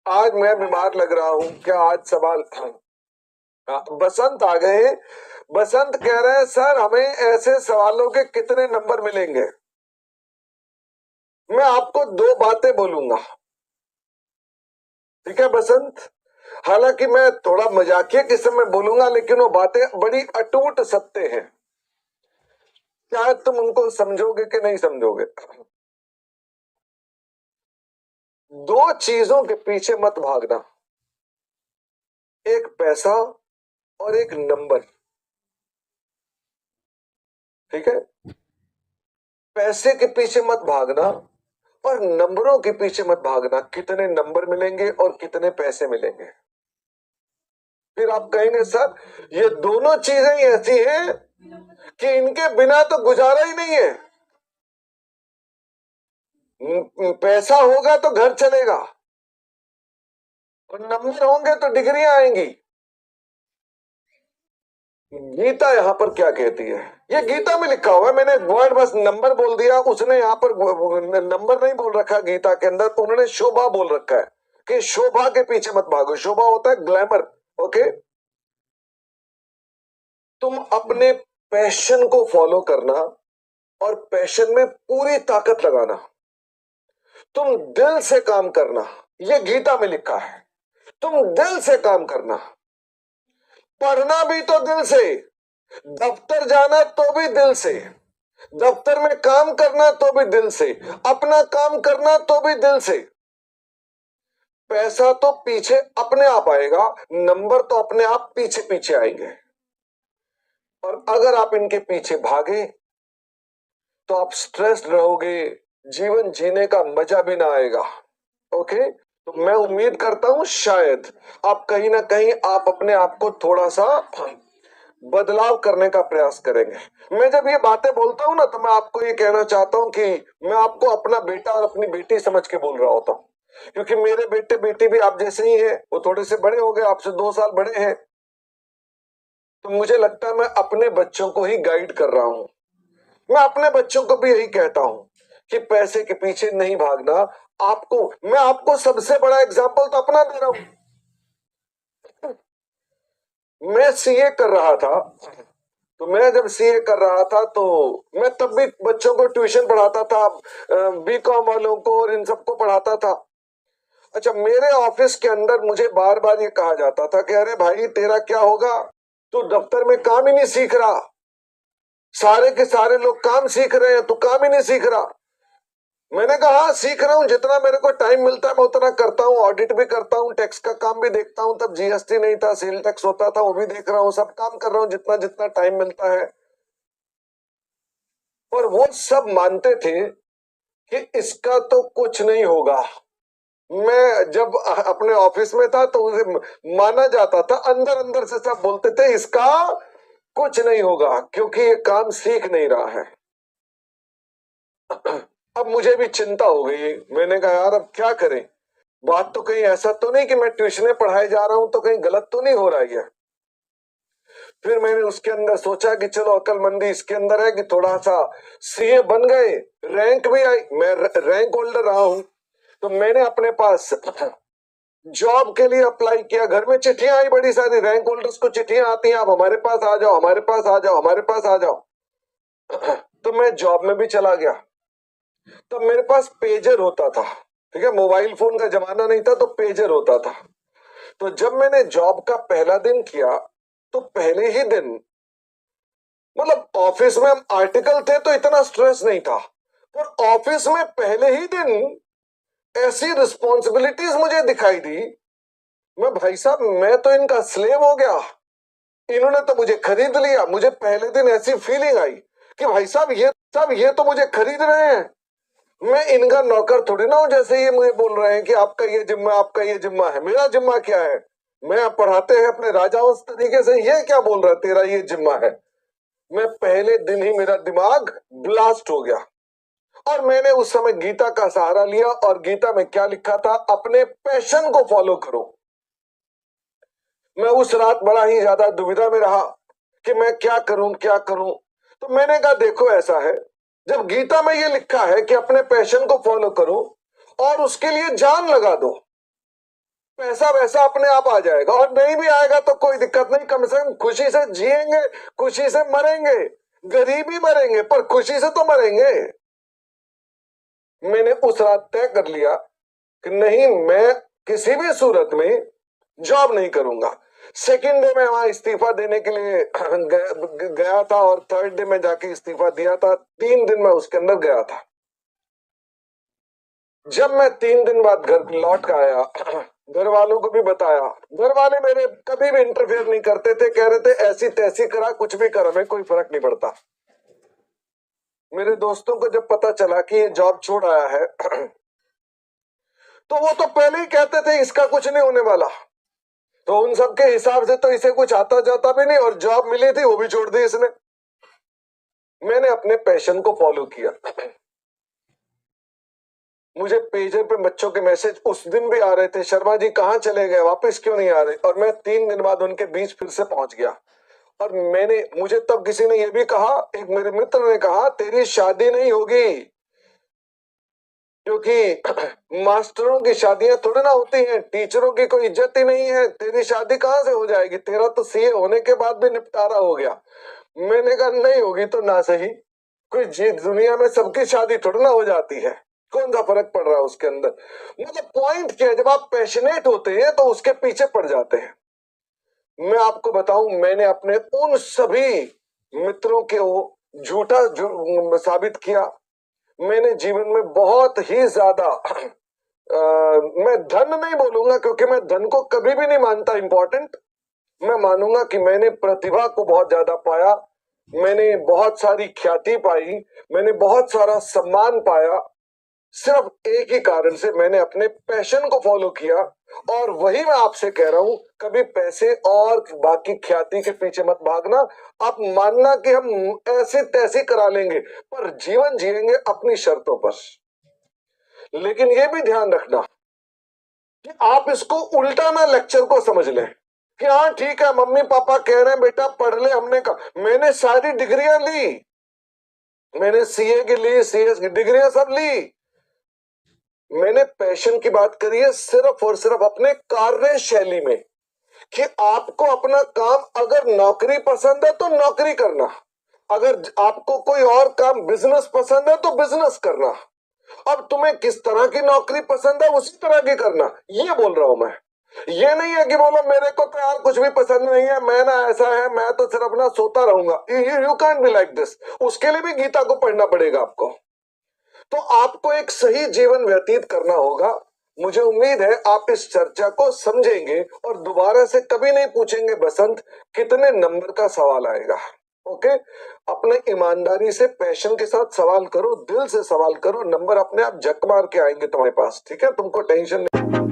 आज मैं बीमार लग रहा हूं क्या? आज सवाल बसंत आ गए हैं। बसंत कह रहे हैं सर हमें ऐसे सवालों के कितने नंबर मिलेंगे? मैं आपको दो बातें बोलूंगा, ठीक है बसंत? हालांकि मैं थोड़ा मजाकिया किस्म में बोलूंगा, लेकिन वो बातें बड़ी अटूट सत्य हैं। शायद तुम उनको समझोगे कि नहीं समझोगे। दो चीजों के पीछे मत भागना, एक पैसा और एक नंबर, ठीक है? पैसे के पीछे मत भागना और नंबरों के पीछे मत भागना। कितने नंबर मिलेंगे और कितने पैसे मिलेंगे? फिर आप कहेंगे सर ये दोनों चीजें ही ऐसी हैं कि इनके बिना तो गुजारा ही नहीं है। पैसा होगा तो घर चलेगा और नंबर होंगे तो डिग्रियां आएंगी। गीता यहाँ पर क्या कहती है? ये गीता में लिखा हुआ है, मैंने वर्ड बस नंबर बोल दिया, उसने यहाँ पर नंबर नहीं बोल रखा। गीता के अंदर उन्होंने शोभा बोल रखा है कि शोभा के पीछे मत भागो। शोभा होता है ग्लैमर, ओके? तुम अपने पैशन को फॉलो करना और पैशन में पूरी ताकत लगाना। तुम दिल से काम करना, ये गीता में लिखा है। तुम दिल से काम करना, पढ़ना भी तो दिल से, दफ्तर जाना तो भी दिल से, दफ्तर में काम करना तो भी दिल से, अपना काम करना तो भी दिल से। पैसा तो पीछे अपने आप आएगा, नंबर तो अपने आप पीछे पीछे आएंगे। और अगर आप इनके पीछे भागे तो आप स्ट्रेस्ड रहोगे, जीवन जीने का मजा भी ना आएगा, ओके? तो मैं उम्मीद करता हूं शायद आप कहीं ना कहीं आप अपने आप को थोड़ा सा बदलाव करने का प्रयास करेंगे। मैं जब ये बातें बोलता हूं ना, तो मैं आपको ये कहना चाहता हूं कि मैं आपको अपना बेटा और अपनी बेटी समझ के बोल रहा होता हूं, क्योंकि मेरे बेटे बेटी भी आप जैसे ही हैं। वो थोड़े से बड़े हो गए, आपसे 2 साल बड़े हैं। तो मुझे लगता है मैं अपने बच्चों को ही गाइड कर रहा हूं। मैं अपने बच्चों को भी यही कहता हूं कि पैसे के पीछे नहीं भागना। आपको मैं आपको सबसे बड़ा एग्जाम्पल तो अपना दे रहा हूं। मैं सीए कर रहा था, तो मैं जब सीए कर रहा था तो मैं तब भी बच्चों को ट्यूशन पढ़ाता था, बीकॉम वालों को और इन सबको पढ़ाता था। अच्छा, मेरे ऑफिस के अंदर मुझे बार बार ये कहा जाता था कि अरे भाई तेरा क्या होगा, तू दफ्तर में काम ही नहीं सीख रहा। सारे के सारे लोग काम सीख रहे हैं, तू काम ही नहीं सीख रहा। मैंने कहा हाँ सीख रहा हूँ, जितना मेरे को टाइम मिलता है मैं उतना करता हूँ। ऑडिट भी करता हूँ, टैक्स का काम भी देखता हूँ। तब जीएसटी नहीं था, सेल टैक्स होता था, वो भी देख रहा हूँ। सब काम कर रहा हूँ जितना जितना टाइम मिलता है। पर वो सब मानते थे कि इसका तो कुछ नहीं होगा। मैं जब अपने ऑफिस में था तो उसे माना जाता था, अंदर अंदर से सब बोलते थे इसका कुछ नहीं होगा क्योंकि ये काम सीख नहीं रहा है। अब मुझे भी चिंता हो गई। मैंने कहा यार अब क्या करें? बात तो कहीं ऐसा तो नहीं कि मैं ट्यूशन पढ़ाए जा रहा हूं तो कहीं गलत तो नहीं हो रहा है। फिर मैंने उसके अंदर सोचा कि चलो अकलमंदी इसके अंदर है कि थोड़ा सा सीए बन गए, रैंक भी आई, मैं रैंक होल्डर रहा हूं, तो मैंने अपने पास जॉब के लिए अप्लाई किया। घर में चिट्ठियां आई बड़ी सारी, रैंक होल्डर्स को चिट्ठियां आती हैं, आप हमारे पास आ जाओ, हमारे पास आ जाओ, हमारे पास आ जाओ। तो मैं जॉब में भी चला गया। तब मेरे पास पेजर होता था, ठीक है? मोबाइल फोन का जमाना नहीं था, तो पेजर होता था। तो जब मैंने जॉब का पहला दिन किया तो पहले ही दिन, मतलब ऑफिस में हम आर्टिकल थे तो इतना स्ट्रेस नहीं था, पर ऑफिस में पहले ही दिन ऐसी रिस्पॉन्सिबिलिटीज मुझे दिखाई दी। मैं भाई साहब मैं तो इनका स्लेव हो गया, इन्होंने तो मुझे खरीद लिया। मुझे पहले दिन ऐसी फीलिंग आई कि भाई साहब ये तो मुझे खरीद रहे हैं। मैं इनका नौकर थोड़ी ना हूं, जैसे ये मुझे बोल रहे हैं कि आपका ये जिम्मा, आपका ये जिम्मा है। मेरा जिम्मा क्या है? मैं आप पढ़ाते हैं अपने राजाओं तरीके से, ये क्या बोल रहा है तेरा ये जिम्मा है? मैं पहले दिन ही मेरा दिमाग ब्लास्ट हो गया। और मैंने उस समय गीता का सहारा लिया, और गीता में क्या लिखा था? अपने पैशन को फॉलो करो। मैं उस रात बड़ा ही ज्यादा दुविधा में रहा कि मैं क्या करूं क्या करूं। तो मैंने कहा देखो ऐसा है, जब गीता में ये लिखा है कि अपने पैशन को फॉलो करो और उसके लिए जान लगा दो, पैसा वैसा अपने आप आ जाएगा, और नहीं भी आएगा तो कोई दिक्कत नहीं, कम से कम खुशी से जिएंगे, खुशी से मरेंगे, गरीब ही मरेंगे पर खुशी से तो मरेंगे। मैंने उस रात तय कर लिया कि नहीं, मैं किसी भी सूरत में जॉब नहीं करूंगा। सेकेंड डे में वहां इस्तीफा देने के लिए गया था, और थर्ड डे में जाके इस्तीफा दिया था। 3 दिन में उसके अंदर गया था। जब मैं 3 दिन बाद घर लौट कर आया, घर वालों को भी बताया। घर वाले मेरे कभी भी इंटरफेयर नहीं करते थे, कह रहे थे ऐसी तैसी करा, कुछ भी कर, हमें कोई फर्क नहीं पड़ता। मेरे दोस्तों को जब पता चला कि ये जॉब छोड़ आया है तो वो तो पहले ही कहते थे इसका कुछ नहीं होने वाला। तो उन सब के हिसाब से तो इसे कुछ आता जाता भी नहीं, और जॉब मिली थी वो भी छोड़ दी इसने। मैंने अपने पैशन को फॉलो किया। मुझे पेजर पे बच्चों के मैसेज उस दिन भी आ रहे थे, शर्मा जी कहाँ चले गए, वापस क्यों नहीं आ रहे, और मैं 3 दिन बाद उनके बीच फिर से पहुंच गया। और मुझे तब किसी ने यह भी कहा, एक मेरे मित्र ने कहा, तेरी शादी नहीं होगी, क्योंकि मास्टरों की शादियां थोड़ी ना होती हैं, टीचरों की कोई इज्जत ही नहीं है, तेरी शादी कहां से हो जाएगी, तेरा तो सीए होने के बाद भी निपटारा हो गया। मैंने कहा नहीं होगी तो ना सही, कोई दुनिया में सबकी शादी थोड़ी ना हो जाती है, कौन सा फर्क पड़ रहा है उसके अंदर। मतलब पॉइंट क्या है, जब आप पैशनेट होते हैं तो उसके पीछे पड़ जाते हैं। मैं आपको बताऊं, मैंने अपने उन सभी मित्रों को झूठा साबित किया। मैंने जीवन में बहुत ही ज्यादा मैं धन नहीं बोलूंगा, क्योंकि मैं धन को कभी भी नहीं मानता इंपॉर्टेंट। मैं मानूंगा कि मैंने प्रतिभा को बहुत ज्यादा पाया, मैंने बहुत सारी ख्याति पाई, मैंने बहुत सारा सम्मान पाया, सिर्फ एक ही कारण से, मैंने अपने पैशन को फॉलो किया। और वही मैं आपसे कह रहा हूं, कभी पैसे और बाकी ख्याति के पीछे मत भागना। आप मानना कि हम ऐसे तैसे करा लेंगे, पर जीवन जिएंगे अपनी शर्तों पर। लेकिन यह भी ध्यान रखना कि आप इसको उल्टा ना लेक्चर को समझ लें कि हाँ ठीक है, मम्मी पापा कह रहे हैं बेटा पढ़ ले, हमने कहा मैंने सारी डिग्रियां ली, मैंने सीए की ली, सीएस की डिग्रियां सब ली। मैंने पैशन की बात करी है सिर्फ और सिर्फ अपने कार्य शैली में, कि आपको अपना काम, अगर नौकरी पसंद है तो नौकरी करना, अगर आपको कोई और काम, बिजनेस पसंद है तो बिजनेस करना। अब तुम्हें किस तरह की नौकरी पसंद है उसी तरह की करना, ये बोल रहा हूं मैं। ये नहीं है कि बोलो मेरे को तो यार कुछ भी पसंद नहीं है, मैं ना ऐसा है, मैं तो सिर्फ अपना सोता रहूंगा। You can't be like this. उसके लिए भी गीता को पढ़ना पड़ेगा आपको। तो आपको एक सही जीवन व्यतीत करना होगा। मुझे उम्मीद है आप इस चर्चा को समझेंगे और दोबारा से कभी नहीं पूछेंगे बसंत कितने नंबर का सवाल आएगा। ओके, अपने ईमानदारी से पैशन के साथ सवाल करो, दिल से सवाल करो, नंबर अपने आप झक मार के आएंगे तुम्हारे पास। ठीक है, तुमको टेंशन नहीं।